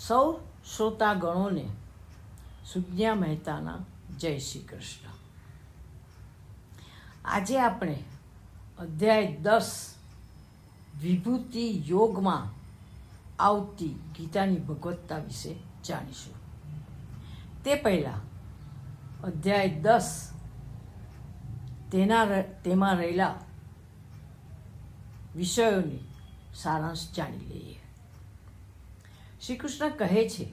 સૌ શ્રોતાગણોને સુજ્ઞા મહેતાના જય શ્રી કૃષ્ણ. આજે આપણે અધ્યાય 10 વિભૂતિ યોગમાં આવતી ગીતાની ભગવત્તા વિશે જાણીશું. તે પહેલાં અધ્યાય 10 તેમાં રહેલા વિષયોની સારાંશ જાણી લઈએ. શ્રી કૃષ્ણ કહે છે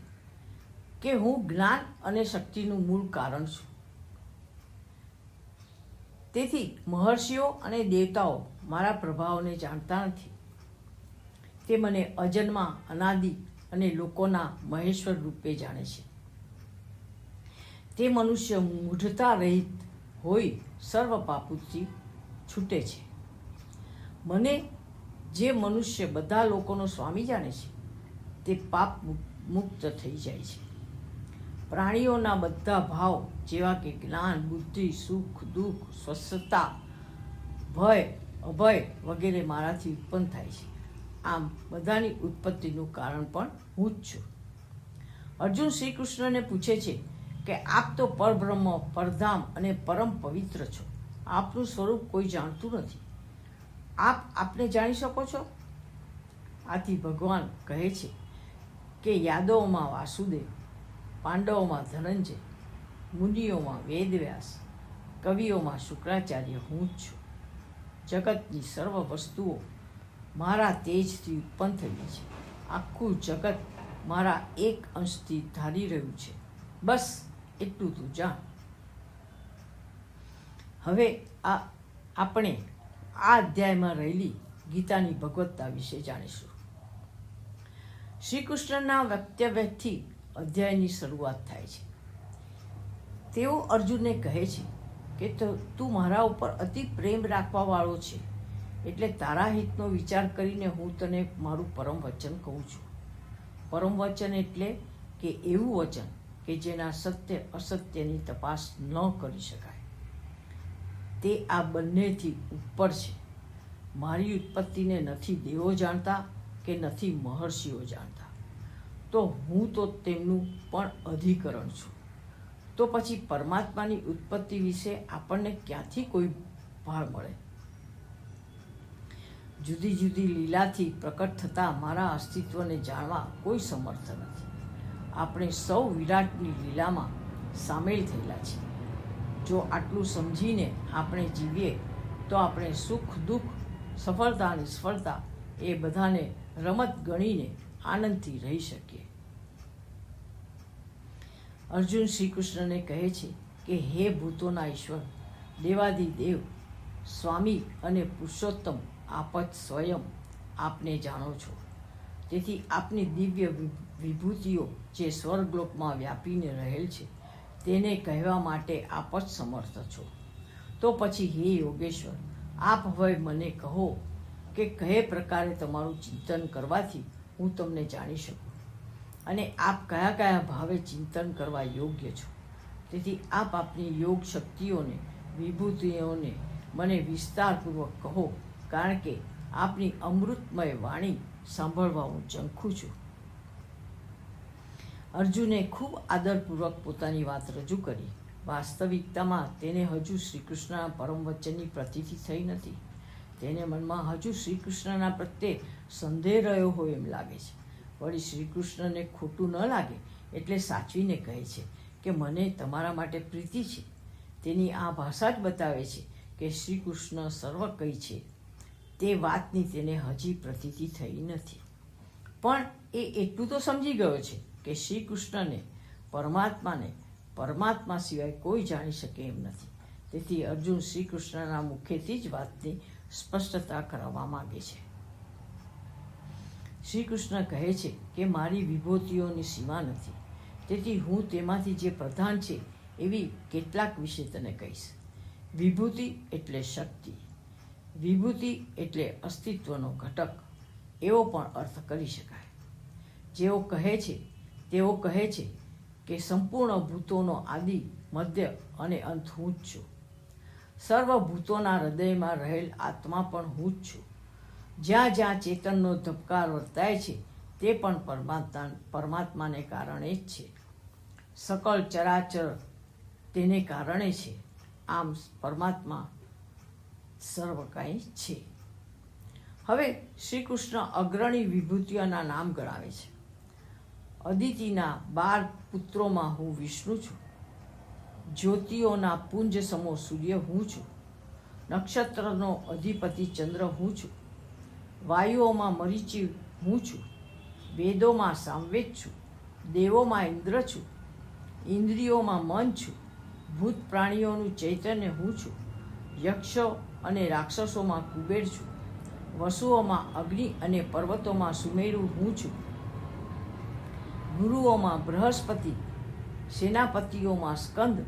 કે હું જ્ઞાન અને શક્તિનું મૂળ કારણ છું. તેથી મહર્ષિઓ અને દેવતાઓ મારા પ્રભાવને જાણતા નથી. તે મને અજન્મા, અનાદિ અને લોકોના મહેશ્વર રૂપે જાણે છે. તે મનુષ્ય મૂઢતા રહિત હોઈ સર્વ પાપોથી છૂટે છે. મને જે મનુષ્ય બધા લોકોનો સ્વામી જાણે છે તે પાપ મુક્ત થઈ જાય છે. પ્રાણીઓના બધા ભાવ જેવા કે જ્ઞાન, બુદ્ધિ, સુખ, દુઃખ, સ્વસ્થતા, ભય, અભય વગેરે મારાથી ઉત્પન્ન થાય છે. આમ બધાની ઉત્પત્તિનું કારણ પણ હું જ છું. અર્જુન શ્રી કૃષ્ણને પૂછે છે કે આપ તો પરબ્રહ્મ, પરધામ અને પરમ પવિત્ર છો. આપનું સ્વરૂપ કોઈ જાણતું નથી. આપ આપને જાણી શકો છો? આથી ભગવાન કહે છે કે યાદવોમાં વાસુદેવ, પાંડવોમાં ધનંજય, મુનિઓમાં વેદવ્યાસ, કવિઓમાં શુક્રાચાર્ય હું જ છું. જગતની સર્વ વસ્તુઓ મારા તેજથી ઉત્પન્ન થઈ છે. આખું જગત મારા એક અંશથી ધારી રહ્યું છે. બસ એટલું તું જાણ. હવે આપણે આ અધ્યાયમાં રહેલી ગીતાની ભગવત્તા વિશે જાણીશું. શ્રી કૃષ્ણના વક્તવ્યથી અધ્યાયની શરૂઆત થાય છે. તેઓ અર્જુનને કહે છે કે તું મારા ઉપર અતિ પ્રેમ રાખવાવાળો છે, એટલે તારા હિતનો વિચાર કરીને હું તને મારું પરમ વચન કહું છું. પરમ વચન એટલે કે એવું વચન કે જેના સત્ય અસત્યની તપાસ ન કરી શકાય. તે આ બંનેથી ઉપર છે. મારી ઉત્પત્તિને નથી દેવો જાણતા કે નથી મહર્ષિઓ જાણતા, તો હું તો તેમનું પણ અધિકરણ છું. તો પછી પરમાત્માની ઉત્પત્તિ વિશે આપણને ક્યાંથી કોઈ ભાળ મળે? જુદી જુદી લીલાથી પ્રકટ થતા મારા અસ્તિત્વને જાણવા કોઈ સમર્થ નથી. આપણે સૌ વિરાટની લીલામાં સામેલ થયેલા છીએ. જો આટલું સમજીને આપણે જીવીએ તો આપણે સુખ દુઃખ, સફળતા નિષ્ફળતા એ બધાને રમત ગણીને આનંદથી રહી શકીએ. અર્જુન શ્રી કૃષ્ણને કહે છે કે હે ભૂતોના ઈશ્વર, દેવાદિદેવ, સ્વામી અને પુરુષોત્તમ, આપ જ સ્વયં આપને જાણો છો. તેથી આપની દિવ્ય વિભૂતિઓ જે સ્વર્ગલોકમાં વ્યાપીને રહેલ છે તેને કહેવા માટે આપ જ સમર્થ છો. તો પછી હે યોગેશ્વર, આપ હવે મને કહો કે કયે પ્રકારે તમારું ચિંતન કરવાથી હું તમને જાણી શકું, અને આપ કયા કયા ભાવે ચિંતન કરવા યોગ્ય છો. તેથી આપ આપની યોગ શક્તિઓને, વિભૂતિઓને મને વિસ્તારપૂર્વક કહો, કારણ કે આપની અમૃતમય વાણી સાંભળવા હું ઝંખું છું. અર્જુને ખૂબ આદરપૂર્વક પોતાની વાત રજૂ કરી. વાસ્તવિકતામાં તેને હજુ શ્રીકૃષ્ણના પરમ વચનની પ્રતીતિ થઈ નથી. તેને મનમાં હજુ શ્રીકૃષ્ણના પ્રત્યે સંદેહ રહ્યો હોય એમ લાગે છે. વળી શ્રીકૃષ્ણને ખોટું ન લાગે એટલે સાચવીને કહે છે કે મને તમારા માટે પ્રીતિ છે. તેની આ ભાષા જ બતાવે છે કે શ્રીકૃષ્ણ સર્વ કંઈ છે. તે વાતની તેને હજી પ્રતીતિ થઈ નથી. પણ એ એટલું તો સમજી ગયો છે કે શ્રી કૃષ્ણને, પરમાત્માને, પરમાત્મા સિવાય કોઈ જાણી શકે એમ નથી. તેથી અર્જુન શ્રી કૃષ્ણના મુખેથી જ વાતની સ્પષ્ટતા કરાવવા માંગે છે. શ્રી કૃષ્ણ કહે છે કે મારી વિભૂતિઓની સીમા નથી. તેથી હું તેમાંથી જે પ્રધાન છે એવી કેટલાક વિશે તને કહીશ. વિભૂતિ એટલે શક્તિ, વિભૂતિ એટલે અસ્તિત્વનો ઘટક એવો પણ અર્થ કરી શકાય. તેઓ કહે છે કે સંપૂર્ણ ભૂતોનો આદિ, મધ્ય અને અંત હું જ છું. સર્વભૂતોના હૃદયમાં રહેલ આત્મા પણ હું જ છું. જ્યાં જ્યાં ચેતનનો ધબકાર વર્તાય છે તે પણ પરમાત્માને કારણે જ છે. સકળ ચરાચર તેને કારણે છે. આમ પરમાત્મા સર્વ કાંઈ છે. હવે શ્રી કૃષ્ણ અગ્રણી વિભૂતિઓના નામ ગણાવે છે. અદિતિના 12 પુત્રોમાં હું વિષ્ણુ છું. જ્યોતિઓના પુંજ સમો સૂર્ય હું છું. નક્ષત્રનો અધિપતિ ચંદ્ર હું છું. વાયુઓમાં મરીચી હું છું. વેદોમાં સામવેદ છું. દેવોમાં ઇન્દ્ર છું. ઇન્દ્રિયોમાં મન છું. ભૂત પ્રાણીઓનું ચૈતન્ય હું છું. યક્ષો અને રાક્ષસોમાં કુબેર છું. વસુઓમાં અગ્નિ અને પર્વતોમાં સુમેરુ હું છું. ગુરુઓમાં બૃહસ્પતિ, સેનાપતિઓમાં સ્કંદ,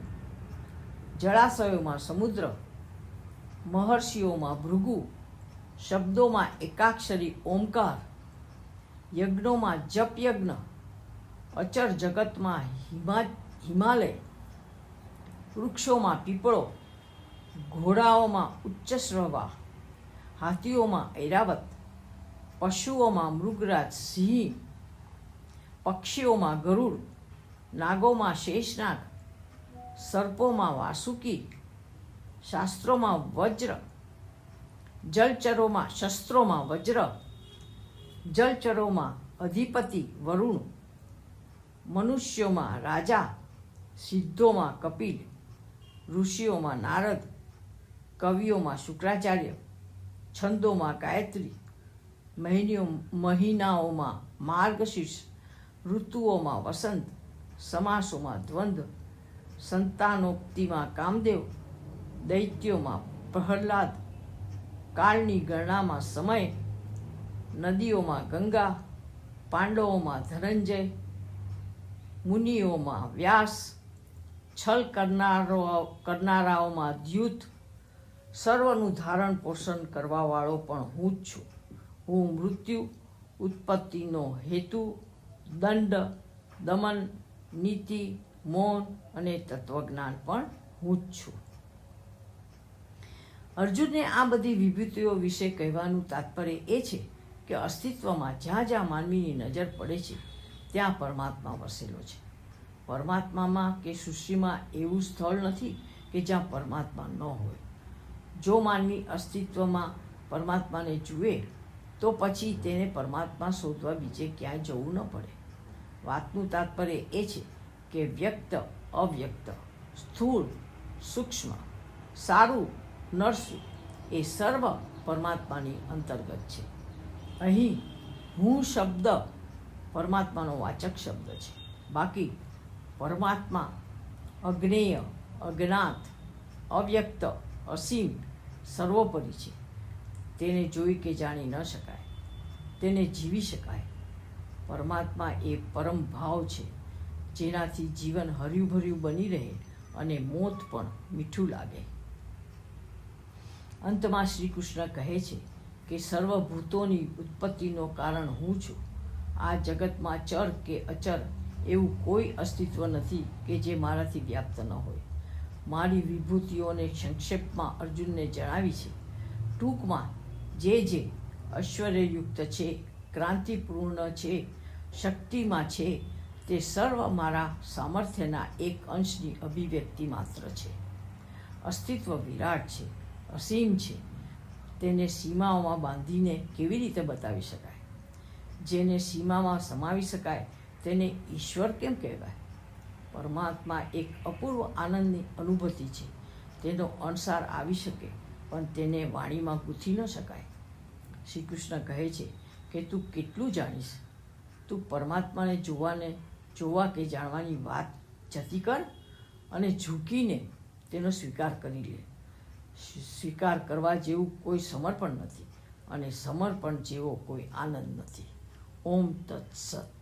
જળાશયોમાં સમુદ્ર, મહર્ષિઓમાં ભૃગુ, શબ્દોમાં એકાક્ષરી ઓમકાર, યજ્ઞોમાં જપ યજ્ઞ, અચર જગતમાં હિમાલય, વૃક્ષોમાં પીપળો, ઘોડાઓમાં ઉચ્ચશ્રવા, હાથીઓમાં ઐરાવત, પશુઓમાં મૃગરાજ સિંહ, પક્ષીઓમાં ગરુડ, નાગોમાં શેષનાગ, સર્પોમાં વાસુકી, શાસ્ત્રોમાં વજ્ર, જલચરોમાં શસ્ત્રોમાં વજ્ર, જલચરોમાં અધિપતિ વરુણ, મનુષ્યોમાં રાજા, સિદ્ધોમાં કપિલ, ઋષિઓમાં નારદ, કવિઓમાં શુક્રાચાર્ય, છંદોમાં ગાયત્રી, મહિનાઓમાં માર્ગશીર્ષ, ઋતુઓમાં વસંત, સમાસોમાં દ્વંદ્વ, સંતાનોક્તિમાં કામદેવ, દૈત્યોમાં પ્રહલાદ, કાળની ગણનામાં સમય, નદીઓમાં ગંગા, પાંડવોમાં ધનંજય, મુનિઓમાં વ્યાસ, છલ કરનારાઓમાં દ્યુત, સર્વનું ધારણ પોષણ કરવાવાળો પણ હું જ છું. હું મૃત્યુ, ઉત્પત્તિનો હેતુ, દંડ, દમન, નીતિ, મૌન અને તત્વજ્ઞાન પણ હું જ છું. અર્જુનને આ બધી વિભૂતિઓ વિશે કહેવાનું તાત્પર્ય એ છે કે અસ્તિત્વમાં જ્યાં જ્યાં માનવીની નજર પડે છે ત્યાં પરમાત્મા વસેલો છે. પરમાત્મામાં કે સૃષ્ટિમાં એવું સ્થળ નથી કે જ્યાં પરમાત્મા ન હોય. જો માનવી અસ્તિત્વમાં પરમાત્માને જુએ તો પછી તેને પરમાત્મા શોધવા બીજે ક્યાંય જવું ન પડે. વાતનું તાત્પર્ય એ છે કે વ્યક્ત, અવ્યક્ત, સ્થૂળ, સૂક્ષ્મ, સારું, નરસું એ સર્વ પરમાત્માની અંતર્ગત છે. અહીં હું શબ્દ પરમાત્માનો વાચક શબ્દ છે. બાકી પરમાત્મા અજ્ઞેય, અજ્ઞાત, અવ્યક્ત, અસીમ, સર્વોપરી છે. તેને જોઈ કે જાણી ન શકાય, તેને જીવી શકાય. પરમાત્મા એ પરમ ભાવ છે જેનાથી જીવન હર્યુંભર્યું બની રહે અને મોત પણ મીઠું લાગે. અંતમાં શ્રી કૃષ્ણ કહે છે કે સર્વભૂતોની ઉત્પત્તિનો કારણ હું છું. આ જગતમાં ચર કે અચર એવું કોઈ અસ્તિત્વ નથી કે જે મારાથી વ્યાપ્ત ન હોય. મારી વિભૂતિઓને સંક્ષેપમાં અર્જુનને જણાવી છે. ટૂંકમાં જે ઐશ્વર્યયુક્ત છે, ક્રાંતિપૂર્ણ છે, શક્તિમાં છે તે સર્વ મારા સામર્થ્યના એક અંશની અભિવ્યક્તિ માત્ર છે. અસ્તિત્વ વિરાટ છે, અસીમ છે. તેને સીમાઓમાં બાંધીને કેવી રીતે બતાવી શકાય? જેને સીમામાં સમાવી શકાય તેને ઈશ્વર કેમ કહેવાય? પરમાત્મા એક અપૂર્વ આનંદની અનુભૂતિ છે. તેનો અણસાર આવી શકે પણ તેને વાણીમાં ગૂંથી ન શકાય. શ્રી કૃષ્ણ કહે છે કે તું કેટલું જાણીશ? તું પરમાત્માને જોવા કે જાણવાની વાત જતી કર અને ઝૂકીને તેનો સ્વીકાર કરી લે. સ્વીકાર કરવા જેવું કોઈ સમર્પણ નથી અને સમર્પણ જેવો કોઈ આનંદ નથી. ઓમ તત્સત.